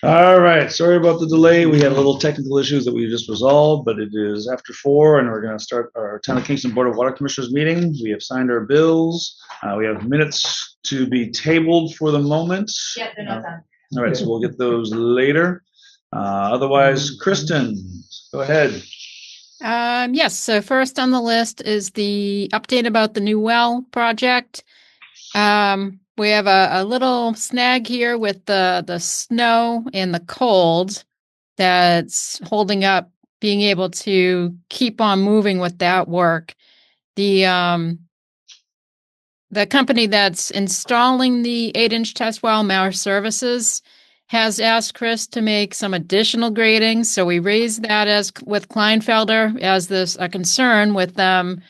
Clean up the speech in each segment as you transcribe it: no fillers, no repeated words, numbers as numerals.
All right, sorry about the delay. We had a little technical issues that we just resolved, but it is after 4, and we're going to start our Town of Kingston Board of Water Commissioners meeting. We have signed our bills. We have minutes to be tabled for the moment. Yeah, they're not done. All right, so we'll get those later. Otherwise, Kristen, go ahead. Yes, so first on the list is the update about the new well project. We have a little snag here with the snow and the cold that's holding up being able to keep on moving with that work. The company that's installing the 8-inch test well, Mauer Services, has asked Chris to make some additional grading. So we raised that as with Kleinfelder as this a concern with them,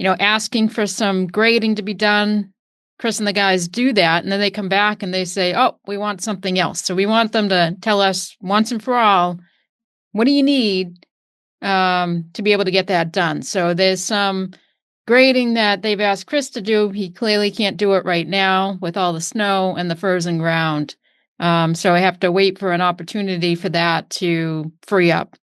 asking for some grading to be done. Chris and the guys do that, and then they come back and they say, "Oh, we want something else." So we want them to tell us once and for all, what do you need to be able to get that done? So there's some grading that they've asked Chris to do. He clearly can't do it right now with all the snow and the frozen ground. So I have to wait for an opportunity for that to free up.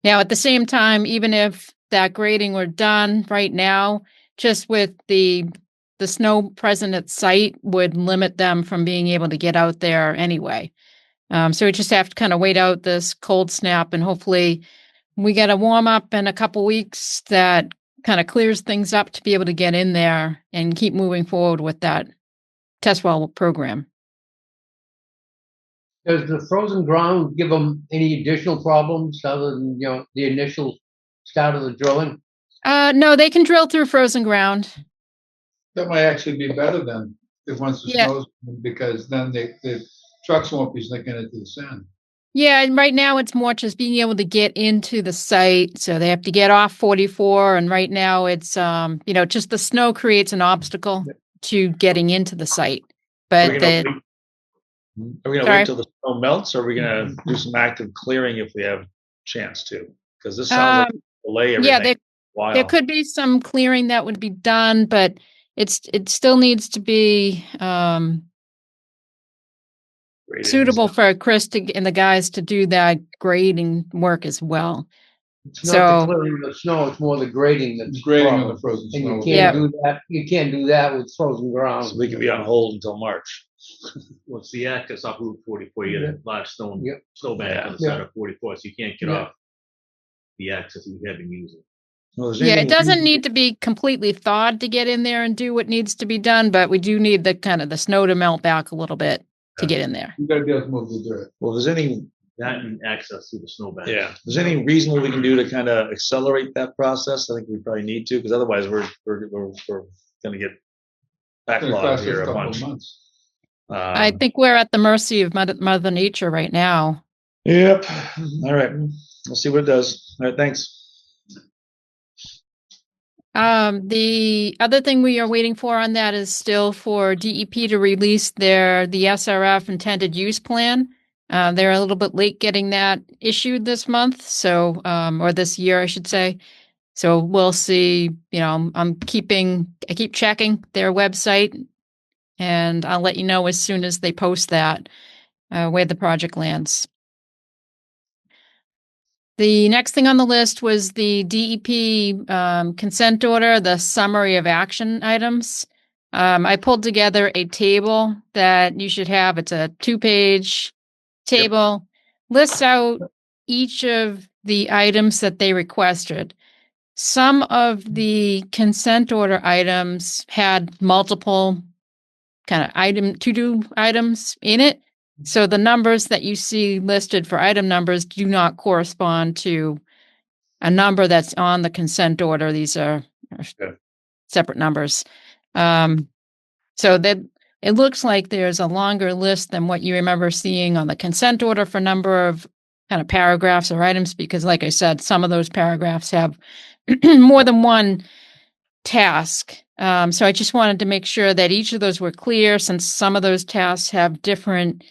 Now, at the same time, even if that grading were done right now, just with the snow present at site would limit them from being able to get out there anyway. So we just have to kind of wait out this cold snap, and hopefully we get a warm up in a couple weeks that kind of clears things up to be able to get in there and keep moving forward with that test well program. Does the frozen ground give them any additional problems other than, the initial start of the drilling? No, they can drill through frozen ground. That might actually be better than if once the snow's, because then the trucks won't be sneaking into the sand. Yeah, and right now it's more just being able to get into the site. So they have to get off 44, and right now it's just the snow creates an obstacle to getting into the site. But Are we going to wait till the snow melts, or are we going to do some active clearing if we have a chance to? Because this sounds like a delay everything. Yeah, there could be some clearing that would be done, but it still needs to be suitable for Chris and the guys to do that grading work as well. It's not the clearing of the snow; it's more the grading that's grading of the frozen and snow. you can't do that. You can't do that with frozen ground. So we could be on hold until March. Well, it's the access off Route 44. You get a large snowbank on the side of 44, so you can't get off the access we have been using. Well, it doesn't need to be completely thawed to get in there and do what needs to be done, but we do need the snow to melt back a little bit to get in there. You got to be able to move the dirt. Well, there's any access to the snowbank. Yeah, there's anything reasonable we can do to kind of accelerate that process? I think we probably need to, because otherwise we're going to get backlogged here a bunch. I think we're at the mercy of Mother Nature right now. Yep. All right. We'll see what it does. All right. Thanks. The other thing we are waiting for on that is still for DEP to release the SRF intended use plan. They're a little bit late getting that issued this month, so or this year, I should say. So we'll see. I keep checking their website, and I'll let you know as soon as they post that where the project lands. The next thing on the list was the DEP consent order, the summary of action items. I pulled together a table that you should have. It's a 2-page table, lists out each of the items that they requested. Some of the consent order items had multiple kind of to-do items in it. So the numbers that you see listed for item numbers do not correspond to a number that's on the consent order. These are separate numbers. So that it looks like there's a longer list than what you remember seeing on the consent order for number of kind of paragraphs or items, because like I said, some of those paragraphs have more than one task. So I just wanted to make sure that each of those were clear, since some of those tasks have different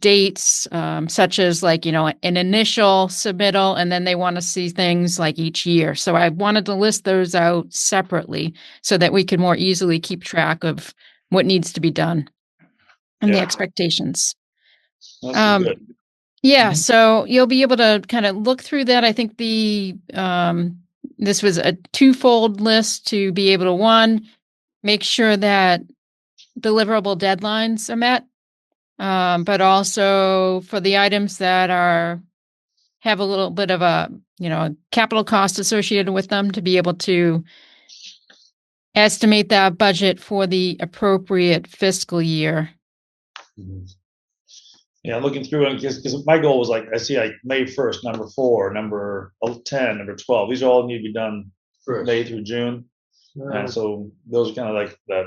dates, such as an initial submittal, and then they want to see things like each year. So I wanted to list those out separately so that we could more easily keep track of what needs to be done and the expectations. Good. Yeah, so you'll be able to kind of look through that. I think this was a twofold list to be able to, one, make sure that deliverable deadlines are met, but also for the items that have a little bit of a, capital cost associated with them, to be able to estimate that budget for the appropriate fiscal year. Yeah, looking through it, because my goal was like, I see like May 1st, number 4, number 10, number 12. These all need to be done First. May through June. And so those are kind of like that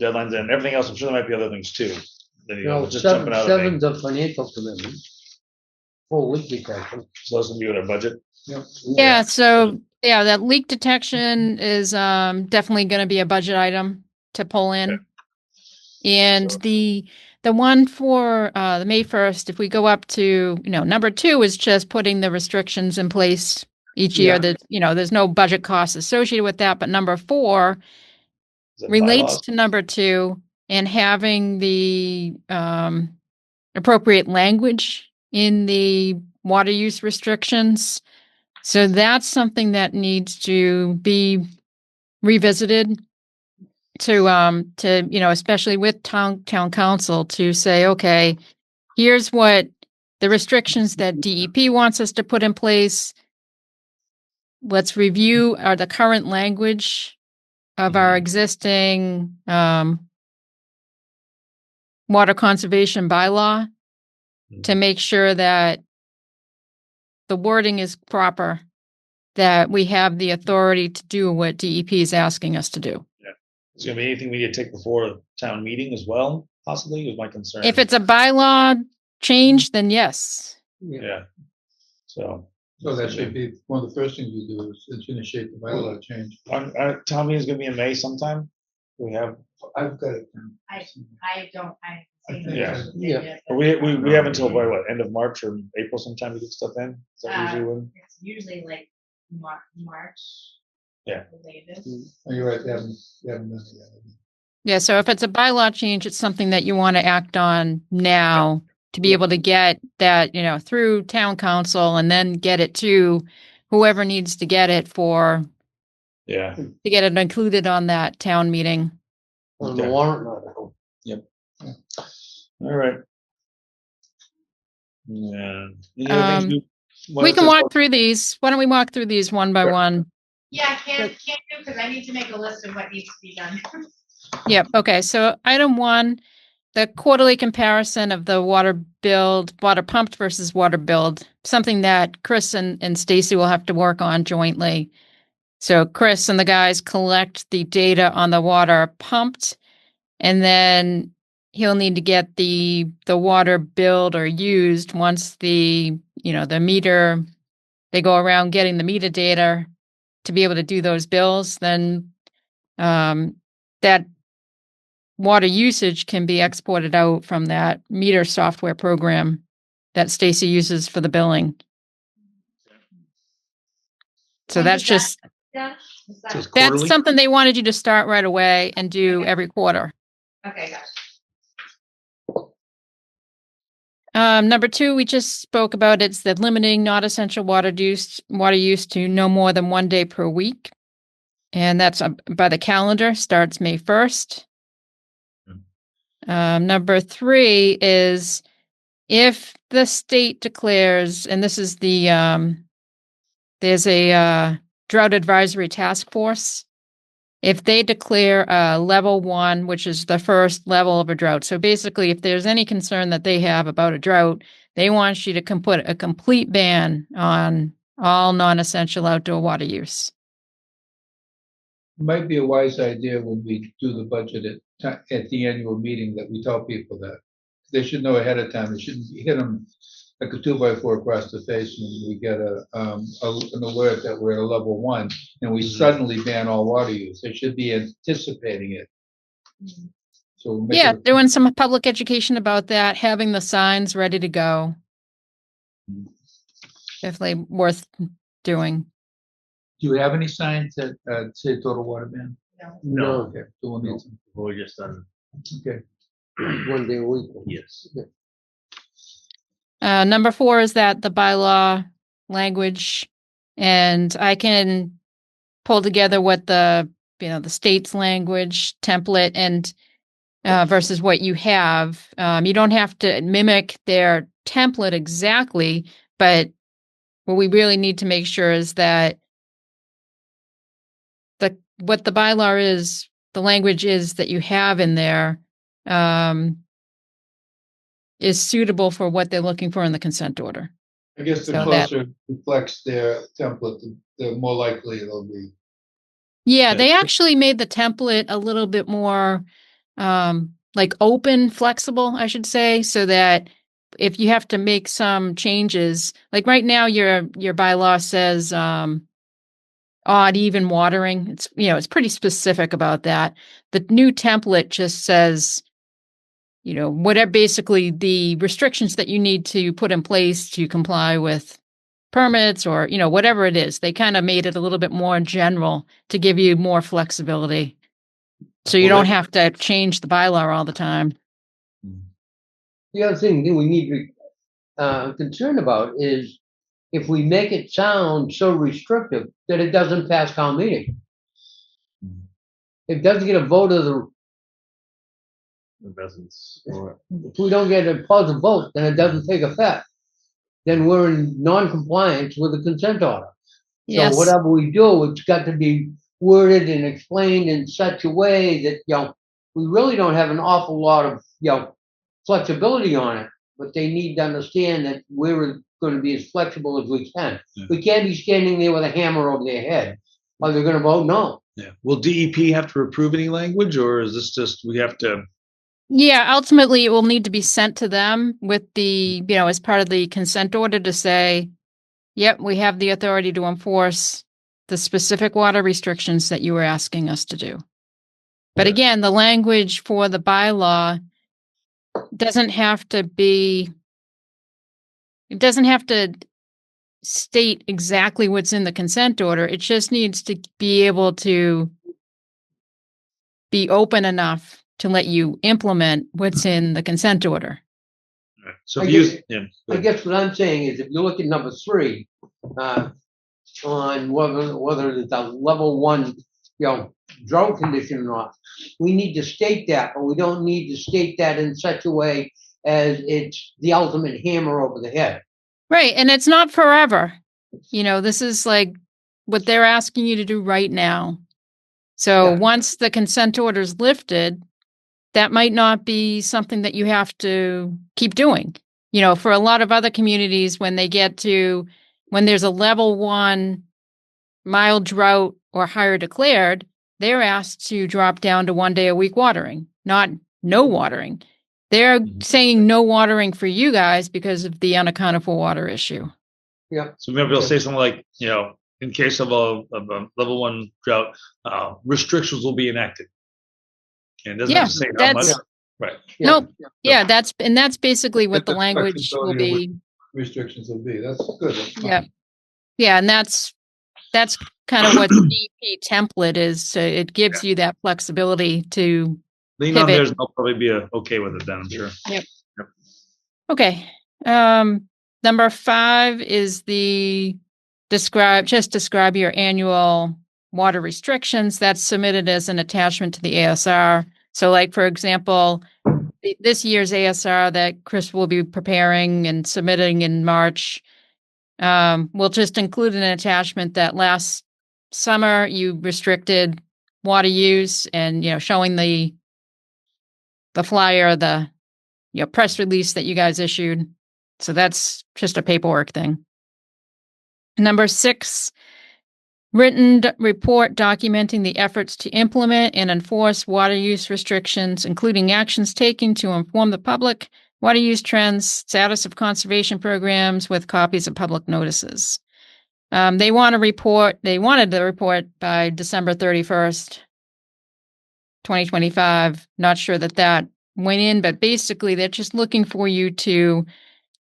deadlines, and everything else. I'm sure there might be other things too. Then, just jumping out of seven's a financial commitment. Full leak detection. So that's gonna be with our budget. Yeah, so that leak detection is definitely going to be a budget item to pull in. Okay. And So- the one for the May 1st, if we go up to, number 2 is just putting the restrictions in place each year. Yeah. That, there's no budget costs associated with that. But number 4 Is that relates bylaws? to number 2, and having the appropriate language in the water use restrictions. So that's something that needs to be revisited to especially with town council, to say, okay, here's what the restrictions that DEP wants us to put in place. Let's review the current language of our existing water conservation bylaw to make sure that the wording is proper, that we have the authority to do what DEP is asking us to do. Yeah. Is there gonna be anything we need to take before the town meeting as well? Possibly, was my concern. If it's a bylaw change, then yes. Yeah. So that should be one of the first things we do is initiate the bylaw change. our town meeting is gonna be in May sometime. We have, I've got it. I don't, I. Yeah. we have until what, end of March or April sometime to get stuff in? Is that usually when? It's usually like March. Yeah. The latest. Oh, you're right, they haven't done it yet. Yeah, so if it's a bylaw change, it's something that you want to act on now to be able to get that, through town council, and then get it to whoever needs to get it to get it included on that town meeting. On Okay. the warrant article. All right. Yeah. Any other things We can walk through these. Why don't we walk through these one by Sure. one? Yeah, can't do, because I need to make a list of what needs to be done. Yep. Okay. So item 1, the quarterly comparison of the water pumped versus water billed, something that Chris and Stacy will have to work on jointly. So Chris and the guys collect the data on the water pumped, and then he'll need to get the water billed or used once the meter, they go around getting the meter data to be able to do those bills. Then that water usage can be exported out from that meter software program that Stacy uses for the billing. So that's just, that's something they wanted you to start right away and do every quarter. Okay, gotcha. Number 2, we just spoke about, it's the limiting not essential water use to no more than 1 day per week. And that's by the calendar, starts May 1st. Number 3 is if the state declares, and this is there's a drought advisory task force. If they declare level 1, which is the first level of a drought. So basically, if there's any concern that they have about a drought, they want you to put a complete ban on all non-essential outdoor water use. It might be a wise idea when we do the budget at the annual meeting that we tell people that. They should know ahead of time. They shouldn't hit them like a 2x4 across the face when we get an alert that we're at a level 1 and we suddenly ban all water use. They should be anticipating it. So doing some public education about that, having the signs ready to go. Definitely worth doing. Do you have any signs that say total water ban? No. Okay, so we'll need some. We're just done. Okay. 1 day a week. Yes. Number 4 is that the bylaw language, and I can pull together what the state's language template and versus what you have. You don't have to mimic their template exactly, but what we really need to make sure is that what the bylaw is, the language is that you have in there, is suitable for what they're looking for in the consent order. I guess the So closer it reflects their template, the more likely it'll be. Yeah, they actually made the template a little bit more like open, flexible, I should say, so that if you have to make some changes, like right now your bylaw says odd even watering. It's pretty specific about that. The new template just says whatever, basically the restrictions that you need to put in place to comply with permits or, whatever it is. They kind of made it a little bit more general to give you more flexibility. So you don't have to change the bylaw all the time. The other thing that we need to be concerned about is if we make it sound so restrictive that it doesn't pass town meeting. It doesn't get a vote of the, if we don't get a positive vote, then it doesn't take effect. Then we're in non-compliance with the consent order. Yes. So whatever we do, it's got to be worded and explained in such a way that, we really don't have an awful lot of, flexibility on it, but they need to understand that we're going to be as flexible as we can. Yeah. We can't be standing there with a hammer over their head, or they're going to vote no. Yeah. Will DEP have to approve any language, or is this just we have to? Yeah, ultimately it will need to be sent to them with the, as part of the consent order to say, yep, we have the authority to enforce the specific water restrictions that you were asking us to do. But again, the language for the bylaw doesn't have to state exactly what's in the consent order. It just needs to be able to be open enough to let you implement what's in the consent order. So I guess what I'm saying is, if you look at number 3, on whether it's a level 1, drought condition or not, we need to state that, but we don't need to state that in such a way as it's the ultimate hammer over the head. Right, and it's not forever. This is like what they're asking you to do right now. So once the consent order is lifted, that might not be something that you have to keep doing. For a lot of other communities, when there's a level 1 mild drought or higher declared, they're asked to drop down to 1 day a week watering, not no watering. They're saying no watering for you guys because of the unaccounted for water issue. Yeah. So maybe they'll say something like, in case of a level 1 drought, restrictions will be enacted. And it doesn't have to say how much. Right. Nope. Yeah, that's basically what the language will be. Restrictions will be. That's good. That's fine. Yeah. Yeah, and that's kind of what the DP template is. So it gives you that flexibility to Lean on theirs, they'll probably be okay with it then, I'm sure. Yep. Okay. Number 5 is describe your annual water restrictions. That's submitted as an attachment to the ASR. So like, for example, this year's ASR that Chris will be preparing and submitting in March, we'll just include an attachment that last summer you restricted water use and, showing the flyer, the press release that you guys issued. So that's just a paperwork thing. Number 6, written report documenting the efforts to implement and enforce water use restrictions, including actions taken to inform the public, water use trends, status of conservation programs with copies of public notices. They wanted the report by December 31st, 2025. Not sure that went in, but basically they're just looking for you to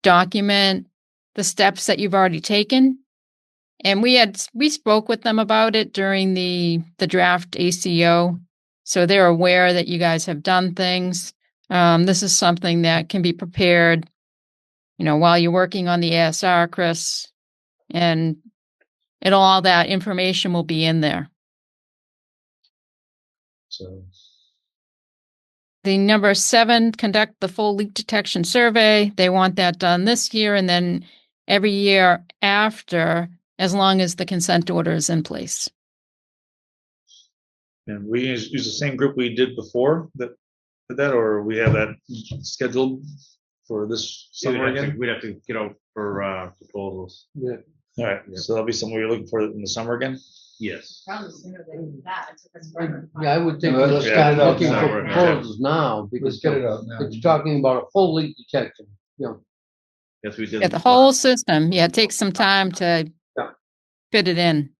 document the steps that you've already taken. And we spoke with them about it during the draft ACO. So they're aware that you guys have done things. This is something that can be prepared while you're working on the ASR, Chris, and all that information will be in there. So, The number 7, conduct the full leak detection survey. They want that done this year and then every year after, as long as the consent order is in place. and we use the same group we did before that did that, or we have that scheduled for this summer again? We'd have to get out for proposals. Yeah. All right, Yeah. so that'll be something we're looking for in the summer again? Yes. Probably sooner than that. It took us forever to find Yeah, I would think No, let's let's start get it out looking now. for proposals now, Let's because get it out now. it's talking about a full leak detection, Yes, we did. Yeah, the whole system. Yeah, it takes some time to Yeah. fit it in.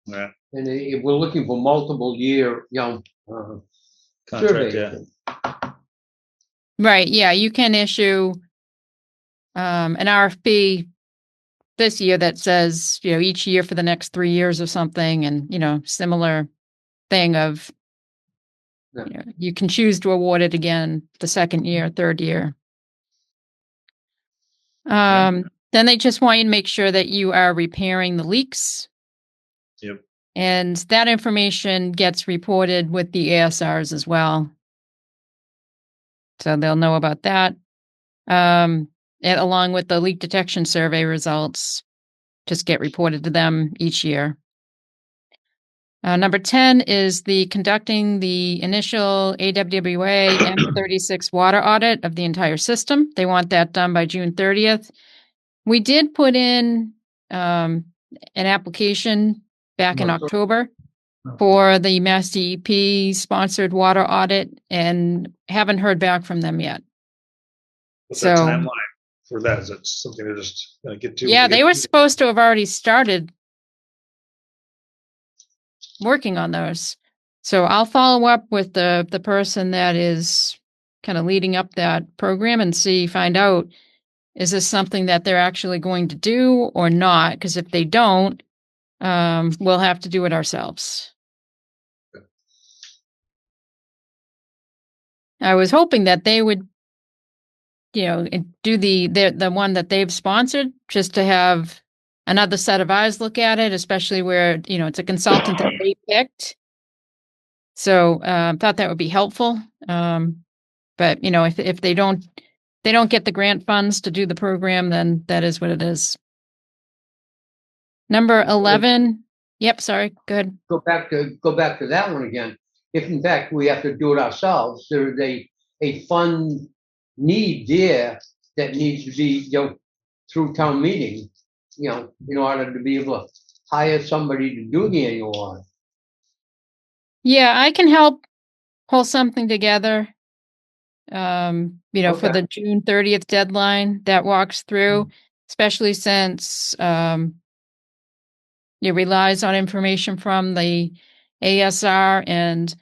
Yeah, and if we're looking for multiple year, contract, surveys. yeah. Right. Yeah, you can issue an RFP this year that says, each year for the next 3 years or something, and, similar thing of, Yeah. you can choose to award it again the second year, third year. Then they just want you to make sure that you are repairing the leaks. Yep. And that information gets reported with the ASRs as well. So they'll know about that. And along with the leak detection survey results, just get reported to them each year. Number 10 is conducting the initial AWWA M36 water audit of the entire system. They want that done by June 30th. We did put in an application back in October for the Mass DEP sponsored water audit and haven't heard back from them yet. What's So- that timeline for that? Is it something they're just gonna get to? Yeah, they were supposed to have already started working on those. So I'll follow up with the person that is kind of leading up that program and find out, is this something that they're actually going to do or not? Because if they don't, we'll have to do it ourselves. I was hoping that they would, do the one that they've sponsored, just to have another set of eyes look at it, especially where, it's a consultant that they picked. So thought that would be helpful. But if they don't get the grant funds to do the program, then that is what it is. Number 11. Yep. Sorry. Good. Go back to that one again. If in fact we have to do it ourselves, there is a fund need there that needs to be, through town meeting, in order to be able to hire somebody to do the annual audit. Yeah, I can help pull something together. For Okay. the June 30th deadline that walks through, especially since it relies on information from the ASR and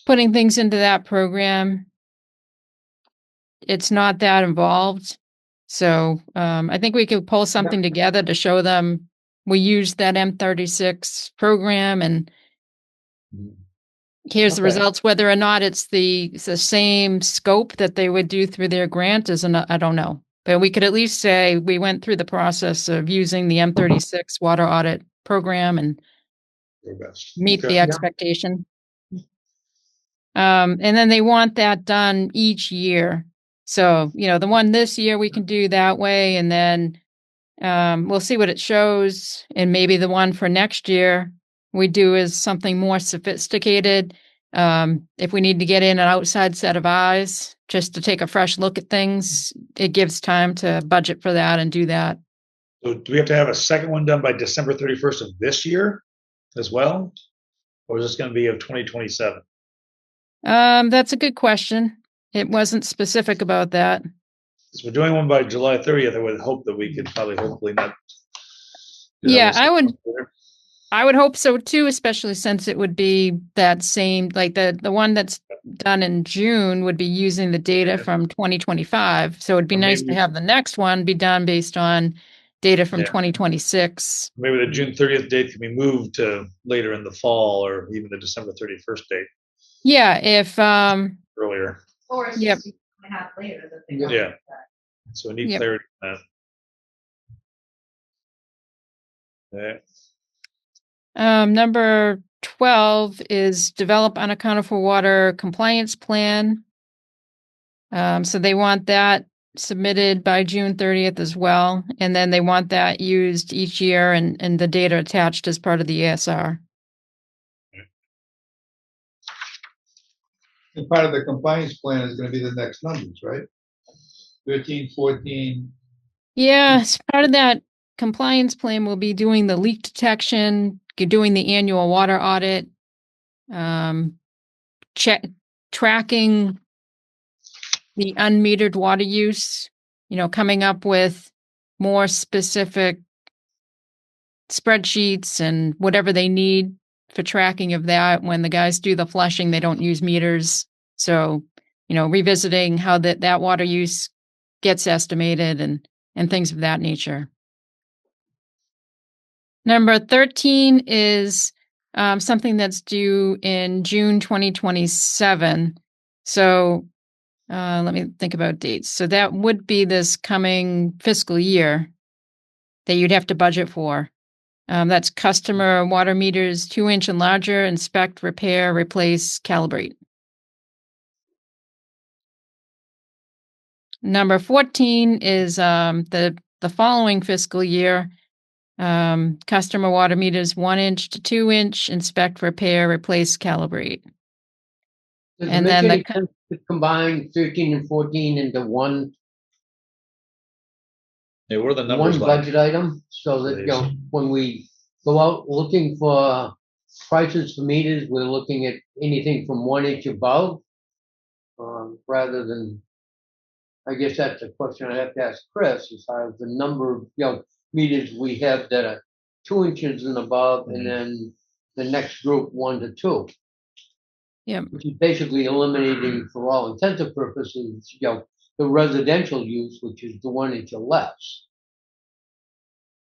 putting things into that program. It's not that involved. So I think we could pull something together to show them we use that M36 program and here's the Okay. results. Whether or not it's the same scope that they would do through their grant I don't know. But we could at least say we went through the process of using the M36 water audit program and Your best. meet Okay. the expectation. And then they want that done each year. So, the one this year we can do that way, and then we'll see what it shows. And maybe the one for next year we do is something more sophisticated. If we need to get in an outside set of eyes just to take a fresh look at things, it gives time to budget for that and do that. So do we have to have a second one done by December 31st of this year as well? Or is this gonna be of 2027? That's a good question. It wasn't specific about that. If we're doing one by July 30th, I would hope that we could probably hopefully not. do that Yeah, one I would hope so too, especially since it would be that same, like the one that's done in June would be using the data from 2025. So it'd be Or nice to maybe- have the next one be done based on data from Yeah. 2026. Maybe the June 30th date can be moved to later in the fall or even the December 31st date Yeah, if earlier. Or it's Yep. just a year and a half later that they Yeah. want Yeah. that. So we need Yep. clarity on that. Okay. Number 12 is develop unaccounted for water compliance plan. So they want that submitted by June 30th as well. And then they want that used each year and the data attached as part of the ESR. And part of the compliance plan is gonna be the next numbers, right? 13, 14. Yeah, as part of that compliance plan, we'll be doing the leak detection, doing the annual water audit, tracking the unmetered water use, coming up with more specific spreadsheets and whatever they need for tracking of that. When the guys do the flushing, they don't use meters. So, revisiting how that water use gets estimated and things of that nature. Number 13 is something that's due in June 2027. So let me think about dates. So that would be this coming fiscal year that you'd have to budget for. That's customer water meters 2-inch and larger, inspect, repair, replace, calibrate. Number 14 is the following fiscal year. Customer water meters 1-inch to 2-inch, inspect, repair, replace, calibrate. Does And it then make any sense to combine 13 and 14 into one Yeah, what are the numbers like? budget item? So that, Please. when we go out looking for prices for meters, we're looking at anything from 1-inch above. Rather than, I guess that's a question I have to ask Chris, as far as the number of, meters we have that are 2 inches and above, and then the next group 1 to 2. Yeah. Which is basically eliminating, for all intensive purposes, the residential use, which is the 1 inch or less.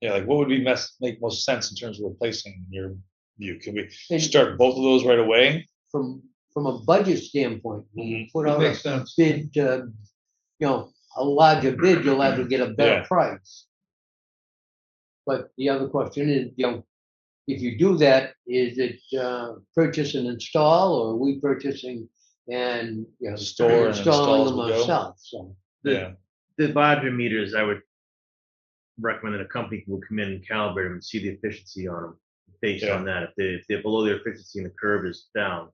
Yeah, like what would make most sense in terms of replacing in your view? Could we And start both of those right away? from a budget standpoint, when we put That out makes a sense. bid, a larger bid, you'll have to get a better Yeah. price. But the other question is, if you do that, is it purchase and install, or are we purchasing and Store and installing install as them we go? ourselves? So Yeah. The larger meters, I would recommend that a company will come in and calibrate them and see the efficiency on them based Yeah. on that. If they're below their efficiency and the curve is down,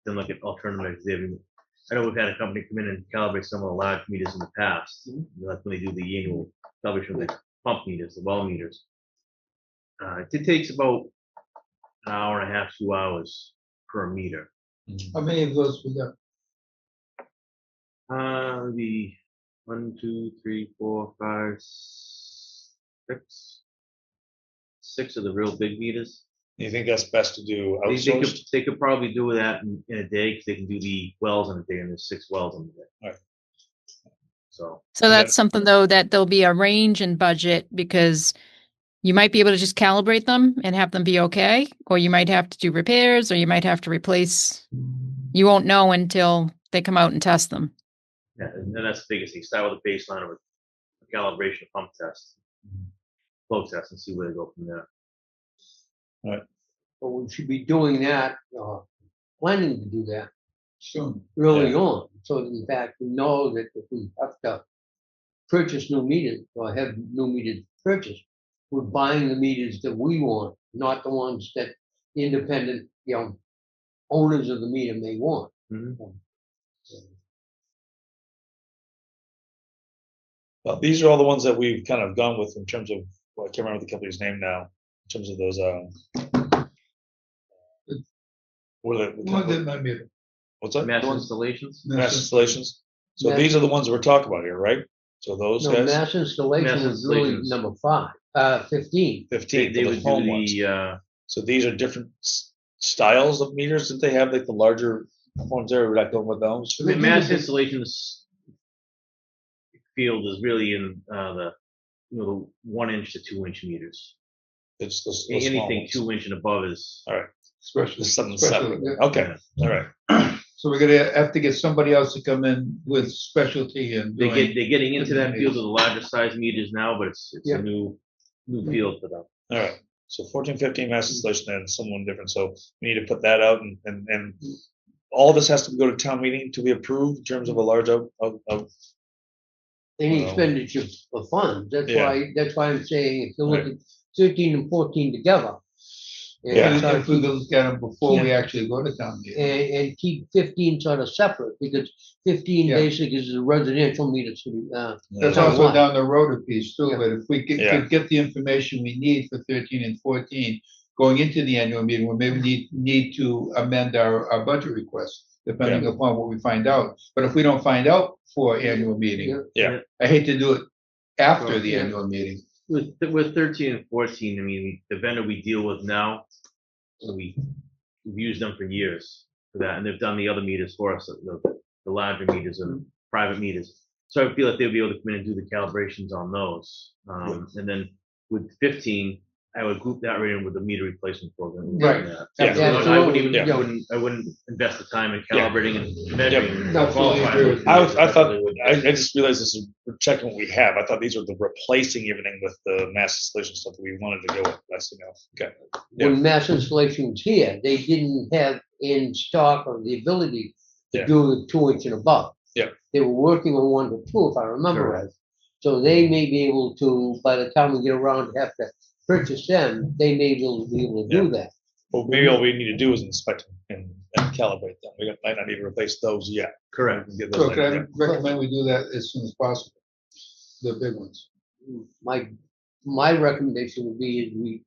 then look at alternatives. I know we've had a company come in and calibrate some of the large meters in the past. Like when they do the annual calibration of the pump meters, the well meters. It takes about an hour and a half, 2 hours per meter. How many of those we got? The 1, 2, 3, 4, 5, 6. 6 of the real big meters. You think that's best to do They outsourced? could probably do that in a day because they can do the wells in a day, and there's 6 wells in a day. Right. So that's something, though, that there'll be a range in budget, because you might be able to just calibrate them and have them be okay, or you might have to do repairs, or you might have to replace. You won't know until they come out and test them. yeah, and that's the biggest thing. Start with a baseline of a calibration pump test, flow test, and see where they go from there. but we should be doing that, planning to do that Soon. early Yeah. on. So in fact, we know that if we have to purchase new meters or have new meters purchased, we're buying the meters that we want, not the ones that independent, owners of the meter may want. Well, these are all the ones that we've kind of gone with in terms of, I can't remember the company's name now, in terms of those, what are One they? that might be. What's that? Mass installations. Mass installations. So Mass- these are the ones we're talking about here, right? So those No, guys, mass installation Mass was really installations. number 15. 15 They for would the do home ones. the So these are different styles of meters that they have, like the larger ones there. We're not going with those. I mean, mass installations field is really in the 1-inch to 2-inch meters. It's the small Anything ones. 2-inch and above is All right. Especially. There's something especially- separate. yeah. Okay. All right. So we're gonna have to get somebody else to come in with specialty and They're doing. getting into that field of the larger size meters now, but it's Yeah. a new field for them. All right, so 14, 15 mass installation and someone different, so we need to put that out and all this has to go to town meeting to be approved in terms of a large of Any Wow. expenditure of funds, Yeah. that's why I'm saying if you look at 13 and 14 together. And Yeah. try to If we keep- look at them before we actually go to town meeting. and keep 15 sort of separate, because 15 Yeah. basically is a residential meter city. That's Town also line. down the road a piece too, Yeah. but if we Yeah. could get the information we need for 13 and 14 going into the annual meeting, we maybe need to amend our budget request, depending upon what we find out. But if we don't find out for annual meeting, Yeah. I hate to do it after the Yeah. annual meeting. With 13 and 14, I mean, the vendor we deal with now, we've used them for years for that, and they've done the other meters for us, the larger meters and private meters. So I feel like they'll be able to come in and do the calibrations on those. And then with 15, I would group that right in with the meter replacement program. Right. Yeah. I wouldn't even, Yeah. I wouldn't invest the time in calibrating and measuring. Absolutely agree with you. I thought, I just realized this is, we're checking what we have. I thought these were the replacing everything with the mass installation stuff that we wanted to go with. That's enough. Okay. Yeah. When mass installation was here, they didn't have in stock or the ability to Yeah. do the 2-inch and above. Yeah. They were working on 1 to 2, if I remember right. So they may be able to, by the time we get around to have to purchase them, they may be able to do that. Well, maybe all we need to do is inspect and calibrate them. We might not need to replace those yet. Correct. We can get those So later. could I recommend we do that as soon as possible? The big ones. My recommendation would be is we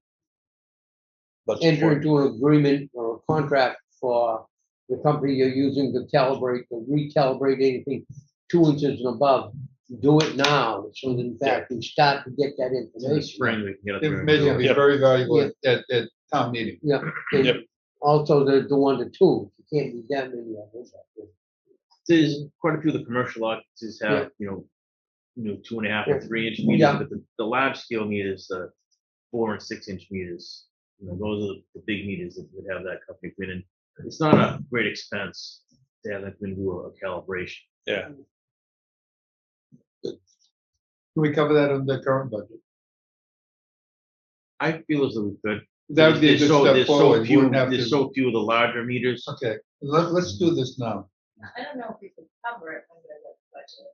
But enter into an agreement or a contract for the company you're using to calibrate, to recalibrate anything 2 inches and above. Do it now, so that in fact we start to get that In the information. spring, we can get it The there. information will be Yeah. very valuable Yeah. at town meeting. Yeah. And Yep. also the 1 to 2, you can't be that many of them. There's quite a few of the commercial offices have, you know, 2.5 or 3-inch meters, Yeah. but the large scale meters, 4 and 6-inch meters, you know, those are the big meters that would have that company come in. And it's not a great expense to have them come in and do a calibration. Yeah. Can we cover that in the current budget? I feel as though we could. That would be a good step forward. You wouldn't have There's to. so few of the larger meters. Okay, let's do this now. I don't know if we can cover it under the budget.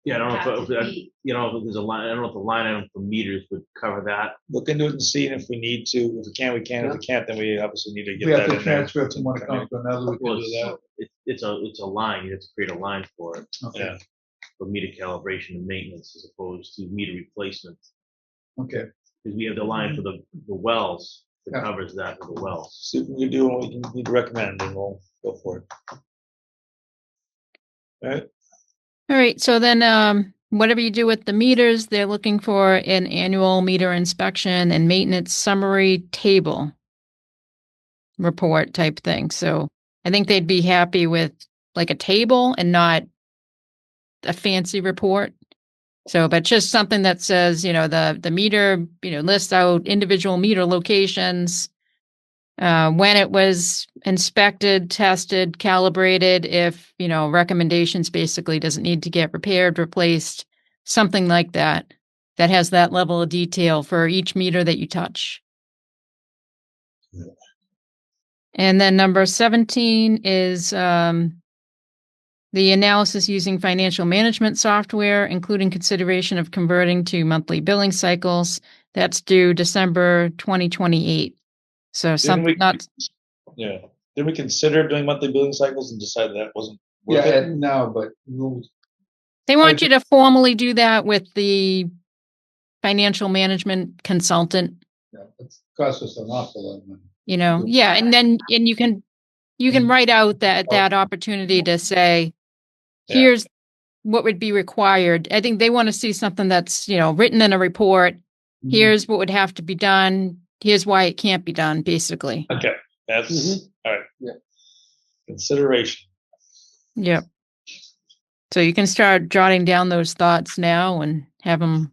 Yeah, I don't Have know to if, be- you know, if there's a line, I don't know if the line item for meters would cover that. Look into it and see, and if we need to, if we can, we can. If we can't, then we obviously need to If get we have that to in there. transfer from one account to another, we Well, can do that. it's a line, you have to create a line for it, Okay, Yeah. for meter calibration and maintenance as opposed to meter replacement. okay. Because we have the line for the wells that Yeah. covers that for the wells. See what we can do and what we can need to recommend, and we'll go for it. All right. All right, so then whatever you do with the meters, they're looking for an annual meter inspection and maintenance summary table report type thing. So I think they'd be happy with like a table and not a fancy report. So, but just something that says, you know, the meter, you know, lists out individual meter locations, when it was inspected, tested, calibrated, if, you know, recommendations basically doesn't need to get repaired, replaced, something like that, that has that level of detail for each meter that you touch. Yeah. And then number 17 is the analysis using financial management software, including consideration of converting to monthly billing cycles. That's due December 2028. So something not. Yeah. Did we consider doing monthly billing cycles and decide that wasn't Yeah, worth it? now, but we'll- They want you to formally do that with the financial management consultant, yeah, it's cost us an awful lot of money. you know. Yeah, and then you can write out that opportunity to say, Yeah. here's what would be required. I think they want to see something that's, you know, written in a report. Mm-hmm. Here's what would have to be done. Here's why it can't be done, basically. Okay. That's all right. Yeah. Consideration. Yep. So you can start jotting down those thoughts now and have them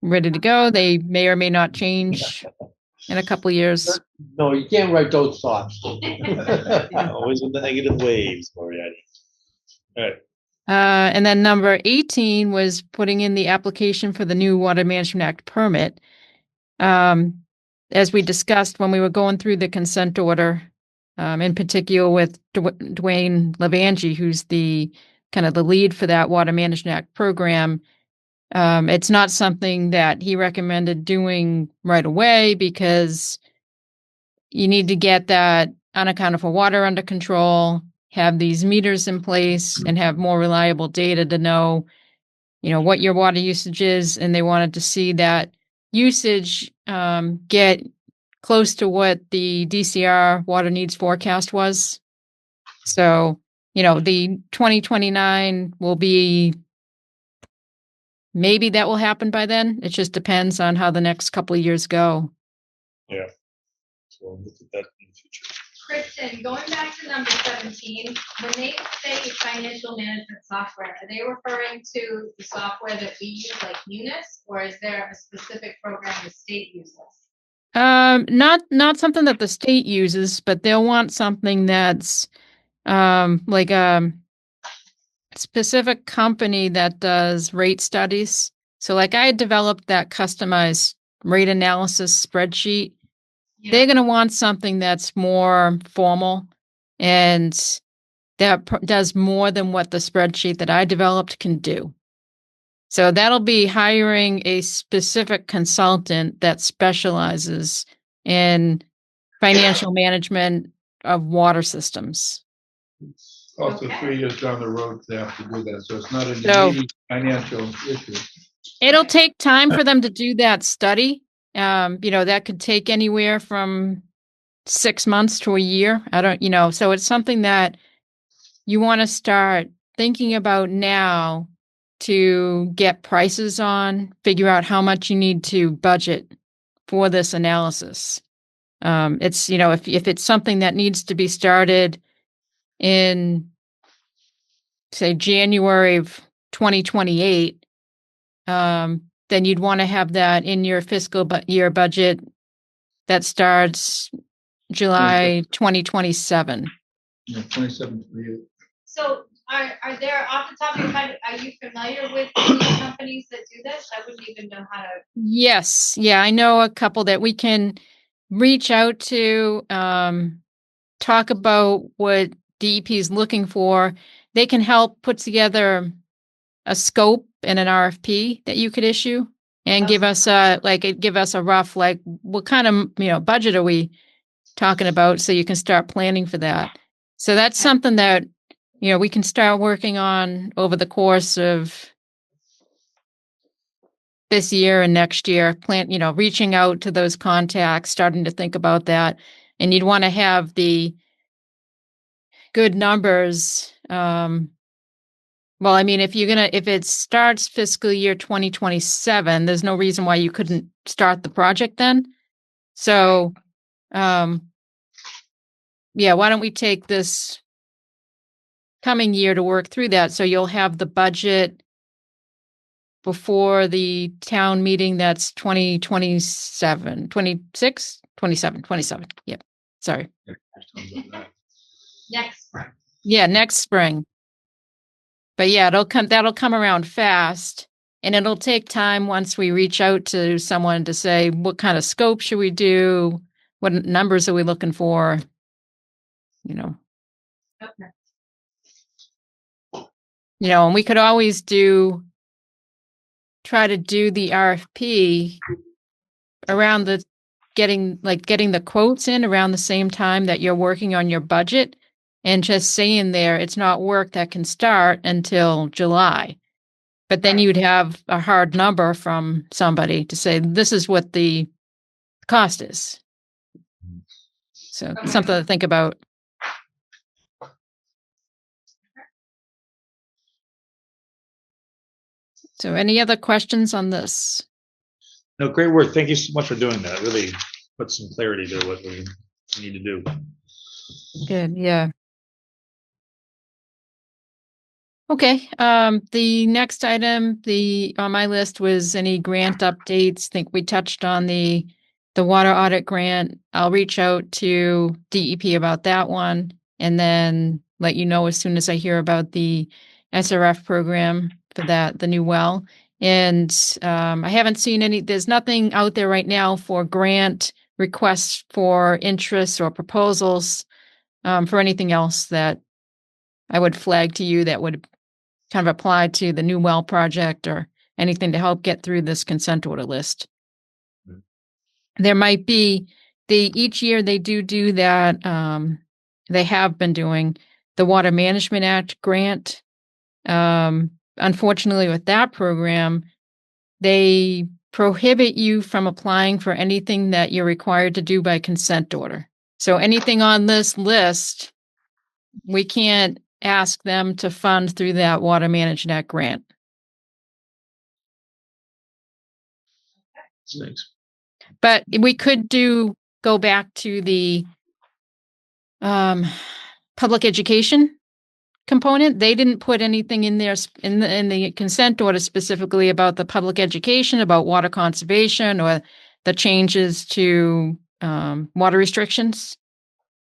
ready to go. They may or may not change in a couple of years. No, you can't write those thoughts. Always with the negative waves, Moriarty. All right. And then number 18 was putting in the application for the new Water Management Act permit. As we discussed when we were going through the consent order, in particular with Dwayne Levangie, who's the kind of the lead for that Water Management Act program. It's not something that he recommended doing right away because you need to get that unaccounted for water under control, have these meters in place, and have more reliable data to know, what your water usage is. And they wanted to see that usage get close to what the DCR water needs forecast was. So, the 2029 will be, maybe that will happen by then. It just depends on how the next couple of years go. Yeah. So we'll look at that in the future. Kristen, going back to number 17, when they say financial management software, are they referring to the software that we use like Munis, or is there a specific program the state uses? Not something that the state uses, but they'll want something that's like a specific company that does rate studies. So like I developed that customized rate analysis spreadsheet. Yeah. They're going to want something that's more formal and that does more than what the spreadsheet that I developed can do. So that'll be hiring a specific consultant that specializes in financial management of water systems. Also, Okay. 3 years down the road, they have to do that, so it's not an So- immediate financial issue. It'll take time for them to do that study. That could take anywhere from 6 months to a year. So it's something that you want to start thinking about now to get prices on, figure out how much you need to budget for this analysis. It's, if it's something that needs to be started in, say, January of 2028, then you'd want to have that in your fiscal year budget that starts July 2027. Yeah, 27 for you. So are there, off the top of your head, are you familiar with any companies that do this? I wouldn't even know how to. Yes. Yeah, I know a couple that we can reach out to, talk about what DEP is looking for. They can help put together a scope and an RFP that you could issue and give us a rough, like, what kind of, budget are we talking about, so you can start planning for that. So that's something that, we can start working on over the course of this year and next year. Reaching out to those contacts, starting to think about that. And you'd want to have the good numbers. Well, I mean, if it starts fiscal year 2027, there's no reason why you couldn't start the project then. So, why don't we take this coming year to work through that, so you'll have the budget before the town meeting. That's 2027, 26, 27, 27. Yep. Sorry. Next spring. Yeah, next spring. But yeah, that'll come around fast, and it'll take time once we reach out to someone to say, what kind of scope should we do? What numbers are we looking for? Okay. And we could always try to do the RFP around getting the quotes in around the same time that you're working on your budget, and just saying there, it's not work that can start until July. But then you'd have a hard number from somebody to say, this is what the cost is. So something to think about. So any other questions on this? No, great work. Thank you so much for doing that. It really put some clarity to what we need to do. Good, yeah. Okay, the next item on my list was any grant updates. I think we touched on the the water audit grant, I'll reach out to DEP about that one and then let you know as soon as I hear about the SRF program for that, the new well. And I haven't seen there's nothing out there right now for grant requests for interest or proposals for anything else that I would flag to you that would kind of apply to the new well project or anything to help get through this consent order list. There might be, each year they do that. They have been doing the Water Management Act grant. Unfortunately, with that program, they prohibit you from applying for anything that you're required to do by consent order. So anything on this list, we can't ask them to fund through that Water Management Act grant. Thanks. But we could go back to the public education component. They didn't put anything in there in the consent order specifically about the public education, about water conservation, or the changes to water restrictions.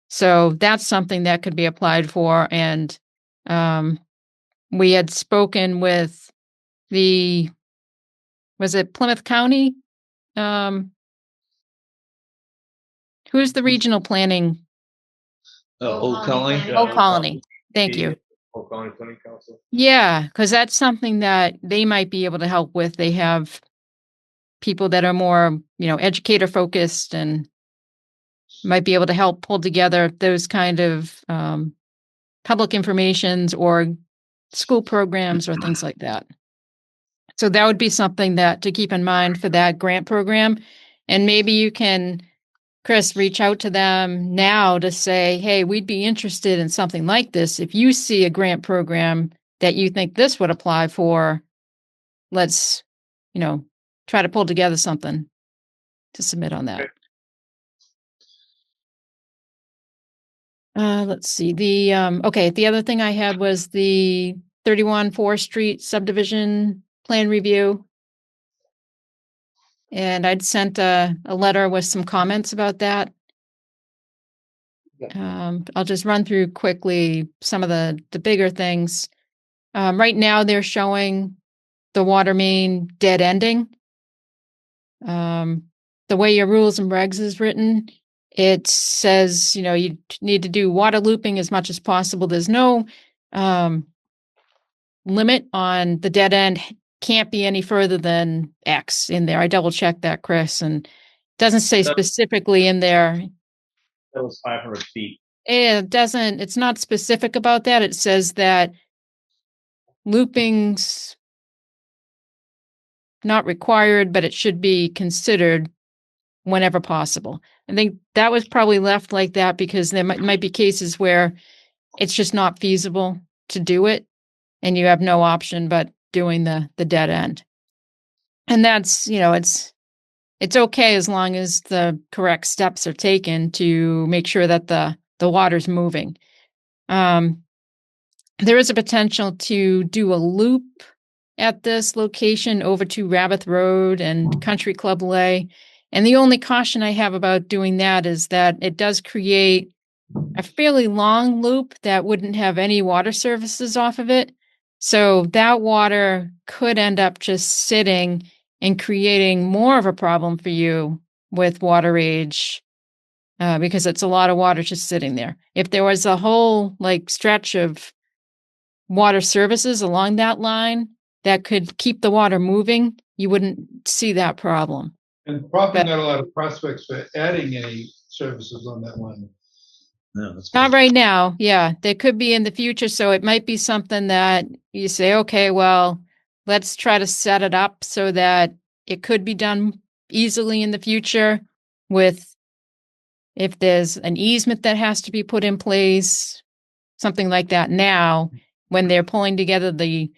So that's something that could be applied for. And we had spoken with was it Plymouth County? Who's the regional planning? Old Colony. Old Colony. Thank you. Old Colony Planning Council. Yeah, because that's something that they might be able to help with. They have people that are more, educator focused and might be able to help pull together those kind of public informations or school programs or things like that. So that would be something to keep in mind for that grant program. And maybe you can, Chris, reach out to them now to say, hey, we'd be interested in something like this. If you see a grant program that you think this would apply for, let's, try to pull together something to submit on that. Let's see. The other thing I had was the 31 4th Street subdivision plan review. And I'd sent a letter with some comments about that. I'll just run through quickly some of the bigger things. Right now, they're showing the water main dead ending. The way your rules and regs is written, it says, you need to do water looping as much as possible. There's no limit on the dead end. Can't be any further than X in there. I double checked that, Chris, and it doesn't say specifically in there. That was 500 feet. It doesn't, it's not specific about that. It says that looping's not required, but it should be considered whenever possible. I think that was probably left like that because there might be cases where it's just not feasible to do it and you have no option but doing the dead end. And that's, it's okay as long as the correct steps are taken to make sure that the water's moving. There is a potential to do a loop at this location over to Rabbith Road and Country Club Way. And the only caution I have about doing that is that it does create a fairly long loop that wouldn't have any water services off of it. So that water could end up just sitting and creating more of a problem for you with water age because it's a lot of water just sitting there. If there was a whole stretch of water services along that line that could keep the water moving, you wouldn't see that problem. And probably not a lot of prospects for adding any services on that line. No, that's Not right now. Yeah, there could be in the future. So it might be something that you say, okay, well, let's try to set it up so that it could be done easily in the future with if there's an easement that has to be put in place, something like that now when they're pulling together the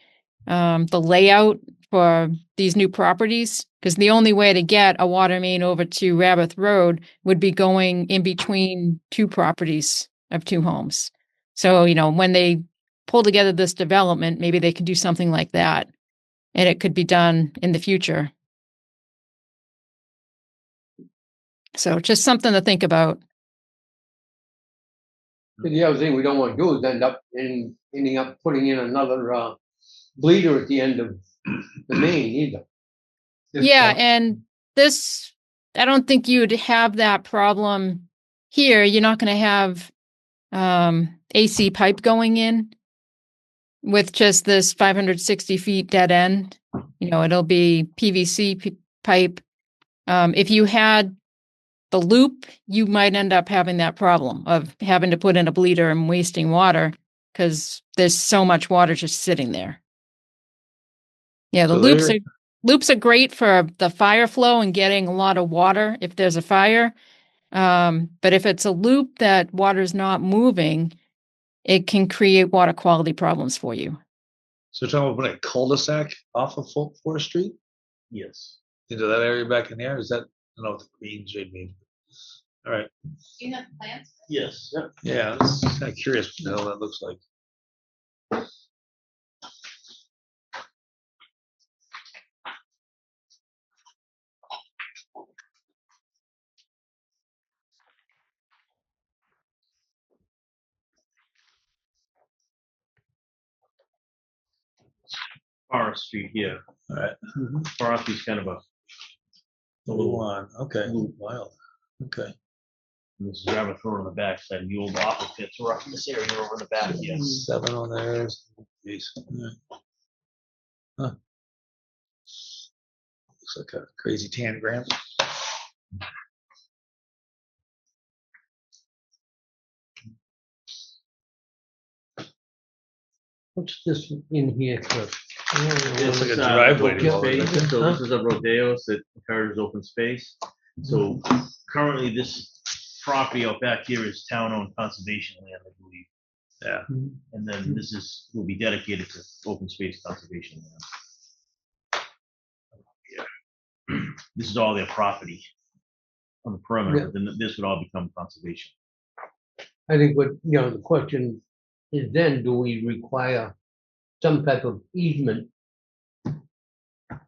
layout for these new properties, because the only way to get a water main over to Rabbith Road would be going in between two properties of two homes. So, when they pull together this development, maybe they could do something like that, and it could be done in the future. So just something to think about. The other thing we don't want to do is ending up putting in another bleeder at the end of the main either. If Yeah, not- and this, I don't think you'd have that problem here. You're not going to have AC pipe going in with just this 560 feet dead end. It'll be PVC pipe. If you had the loop, you might end up having that problem of having to put in a bleeder and wasting water because there's so much water just sitting there. Yeah, the So loops are great for the fire flow and getting a lot of water if there's a fire. But if it's a loop that water's not moving, it can create water quality problems for you. So you're talking about a cul-de-sac off of Forest Street Yes. into that area back in there? Is that, I don't know what the green shade means. All right. Do you have plans? Yes. Yep. Yeah, I was kind of curious what the hell that looks like. Forest Street here. All right. Forest Street's kind of a Little one. Okay. Loop. Wild. Okay. this is Rabbit Road on the back side. The old office pits were up in this area over in the back. Yes. 7 on there. Jeez. All right. Huh. Looks like a crazy tangram. What's this in here, Chris? It's like a It's, driveway open to go space. over. So Huh? this is a rodeos that encourages open space. So currently this property out back here is town-owned conservation land, I believe. Yeah. And then this will be dedicated to open space conservation land. Yeah. This is all their property on the perimeter, but then this would all become conservation. I think the question is then, do we require some type of easement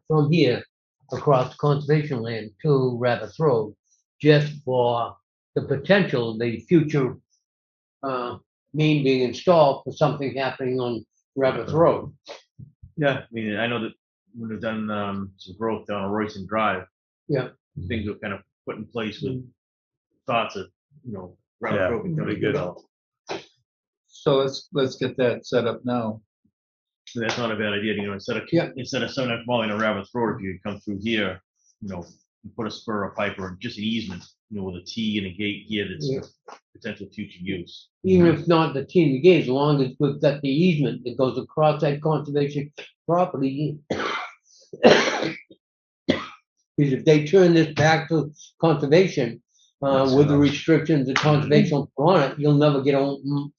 from here across conservation land to Rabbit Road, just for the potential, the future main being installed for something happening on Rabbit Road? Yeah, I mean, I know that when we've done some growth down on Royston Drive. Yeah. Things were kind of put in place with thoughts of, Rabbit Yeah, Road pretty becoming good. developed. So let's get that set up now. So that's not a bad idea, instead of someone falling on Rabbit Road, if you could come through here, put a spur or pipe or just an easement, with a T and a gate here that's for potential future use. Even if not the T and the gate, as long as we've got the easement that goes across that conservation property. Because if they turn this back to conservation, with the restrictions of conservation on it, you'll never get on.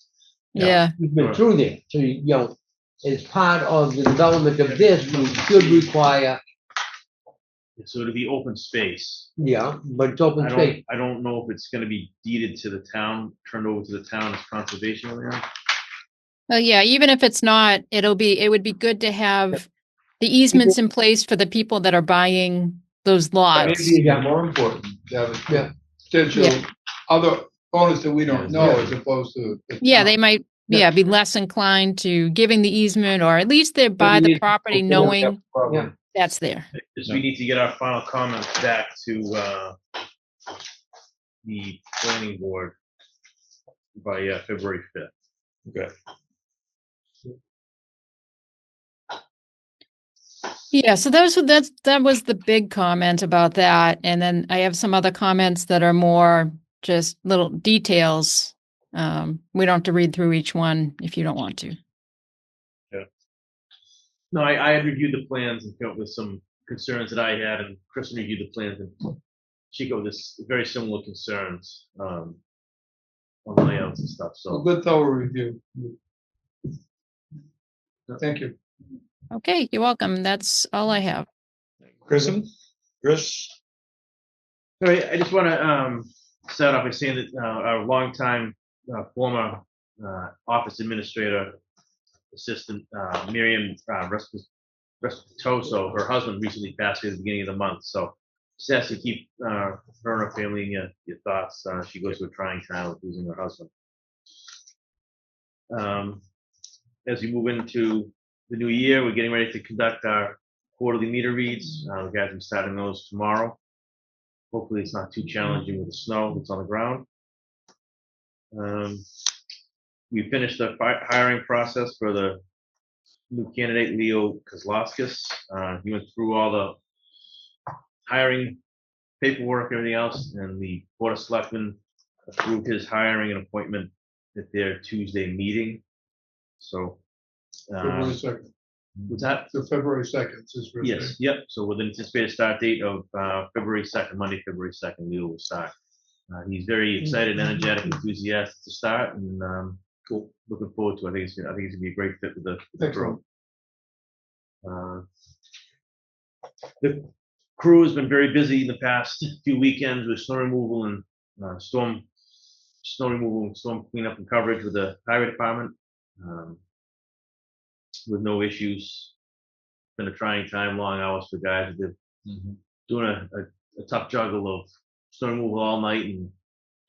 Yeah. You've been through there, so as part of the development of this, we should require, So it'll be open space. but it's open space. I don't know if it's gonna be deeded to the town, turned over to the town as conservation land. Well, yeah, even if it's not, it would be good to have the easements in place for the people that are buying those lots. Maybe it's more important to have a potential other owners that we don't know as opposed to. Yeah, they might, be less inclined to giving the easement, or at least they buy the property knowing that's there. Is we need to get our final comments back to the planning board by February 5th. Okay. Yeah, so that was the big comment about that. And then I have some other comments that are more just little details. We don't have to read through each one if you don't want to. Yeah. No, I had reviewed the plans and came up with some concerns that I had, and Kristen reviewed the plans, and she got with very similar concerns on layouts and stuff. A So good thorough review. Thank you. Okay, you're welcome. That's all I have. Chris? all right, I just want to start off by saying that our longtime former office administrator assistant Miriam Respitoso, her husband recently passed away at the beginning of the month. So just ask you to keep her and her family in your thoughts. She goes through a trying time with losing her husband. As we move into the new year, we're getting ready to conduct our quarterly meter reads. The guys will be starting those tomorrow. Hopefully it's not too challenging with the snow that's on the ground. We finished the hiring process for the new candidate, Leo Kozlowskis. He went through all the hiring paperwork, everything else, and the Board of Selectmen approved his hiring and appointment at their Tuesday meeting. So, February 2nd. was that? So February 2nd is his birthday. Yes, yep. So with an anticipated start date of February 2nd, Monday, February 2nd, Leo will start. He's very excited, energetic, enthusiastic to start, and cool. Looking forward to it. I think it's gonna be a great fit with the crew. The crew has been very busy in the past few weekends with snow removal and storm cleanup and coverage with the highway department. With no issues. Been a trying time, long hours for guys. They're doing a tough juggle of snow removal all night and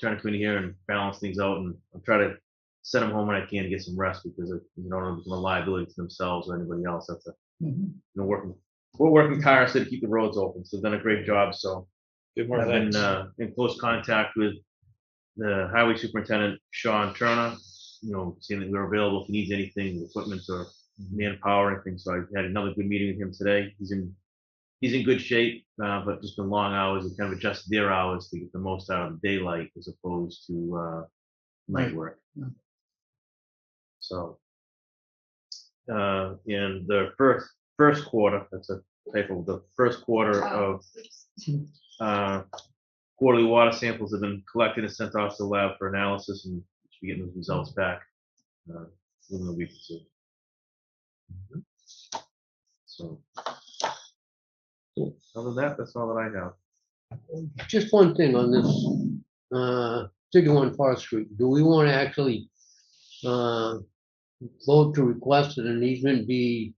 trying to come in here and balance things out. And I'm trying to send them home when I can to get some rest because they don't want to become a liability to themselves or anybody else. That's we're working tirelessly to keep the roads open. So they've done a great job. So I've been in close contact with the highway superintendent, Sean Turner, saying that we're available if he needs anything, equipment or manpower or anything. So I had another good meeting with him today. He's in good shape, but just been long hours and kind of adjust their hours to get the most out of the daylight as opposed to night work. Yeah. So, in the first quarter, that's a typo, the first quarter of quarterly water samples have been collected and sent off to the lab for analysis, and we should be getting those results back within a week or two. So, other than that, that's all that I have. Just one thing on this 31 Forest Street. Do we want to actually vote to request that an easement be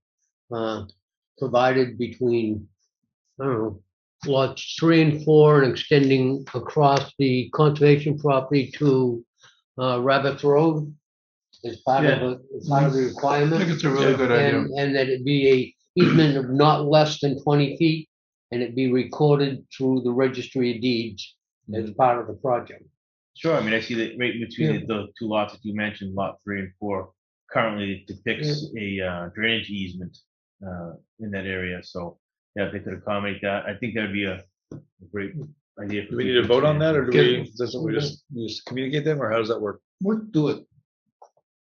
provided between, I don't know, lots 3 and 4 and extending across the conservation property to Rabbit Road as part of the requirement? I think it's a really good idea. And that it be a easement of not less than 20 feet and it be recorded through the registry of deeds as part of the project. Sure. I mean, I see that right between the two lots that you mentioned, lot 3 and 4, currently depicts a drainage easement in that area. So, yeah, if they could accommodate that, I think that would be a great idea. Do we need to vote on that, or is this we just communicate them, or how does that work? We'll do it.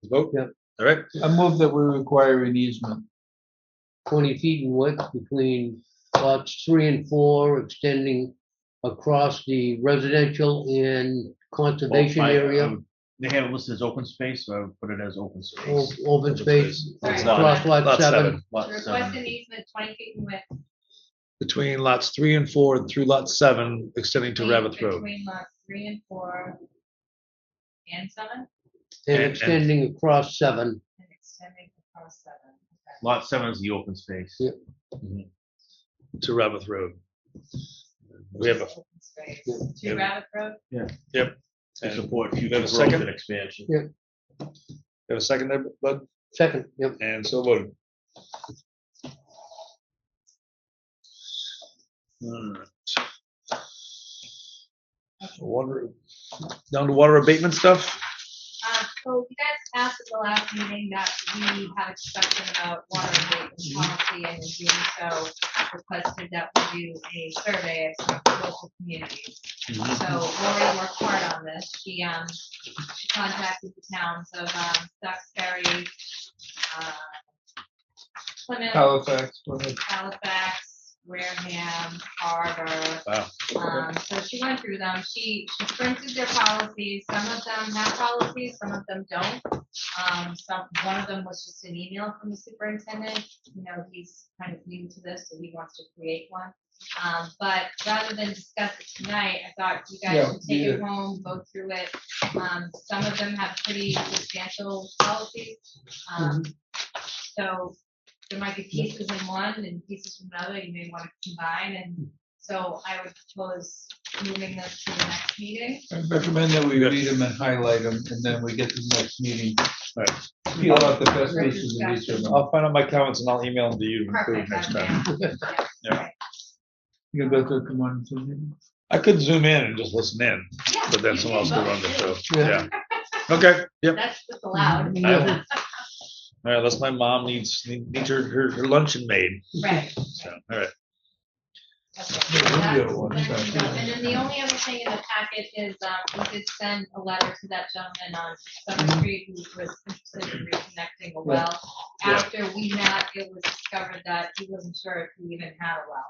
Vote? Yeah. All right. I move that we require an easement. 20 feet in width between lots 3 and 4, extending across the residential and conservation area. They have it listed as open space, so I would put it as open space. Open space It's across lot 7. Request an easement 20 feet in width. Between lots 3 and 4 and through lot 7, extending to Rabbit Road. Between lots 3 and 4 and 7? And extending across 7. And extending across 7. Okay. Lot 7 is the open space. Yep. To Rabbit Road. We have a Open space. To Rabbit Road? Yep. To support future have a growth second? and expansion. Yep. You have a second there, Bud? Second, yep. And so voted. All right. Water, down to water abatement stuff. So you guys asked at the last meeting that we had a discussion about water abatement policy, and in doing so, requested that we do a survey of local communities. So Lori worked hard on this. She contacted the towns of Duxbury, Plymouth, Halifax, Wareham, Harbor. Wow. So she went through them. She printed their policies. Some of them have policies, some of them don't. One of them was just an email from the superintendent. He's kind of new to this, so he wants to create one. But rather than discuss it tonight, I thought you guys should take it home, go through it. Some of them have pretty substantial policies. So there might be pieces in one and pieces from another you may want to combine and So I would propose moving this to the next meeting. I recommend that we read them and highlight them, and then we get to the next meeting. Peel out the best pieces of each of them. I'll find out my comments and I'll email them to you to include Perfect. next time. Yeah. You go to come on to the meeting? I could zoom in and just listen in, Yeah, but then you someone else can could run the vote, show. Yeah. Yeah. Okay, yep. That's what's allowed. Yeah. All right, unless my mom needs her luncheon made. Right. So, all right. Okay, Yeah, so we'll do it that's- one that's time. the vote. And then the only other thing in the packet is, we did send a letter to that gentleman on Summer Street who was interested in reconnecting a well. Yeah. After we met, it was discovered that he wasn't sure if he even had a well.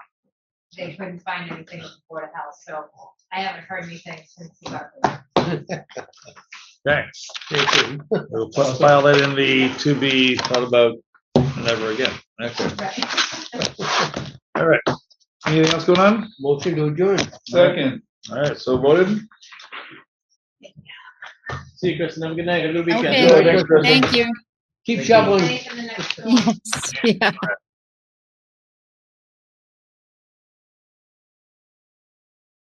They couldn't find anything with the Board of Health, so I haven't heard anything since he got there. Thanks. We'll file that in the to be thought about never again. Okay. Right. All right. Anything else going on? Motion to adjourn. Second. All right, so voted. See you, Kristen. Have a good night. Have a good weekend. Okay, Thanks, Kristen. thank you. Keep shoveling. Safe in the next storm. Yes, yeah.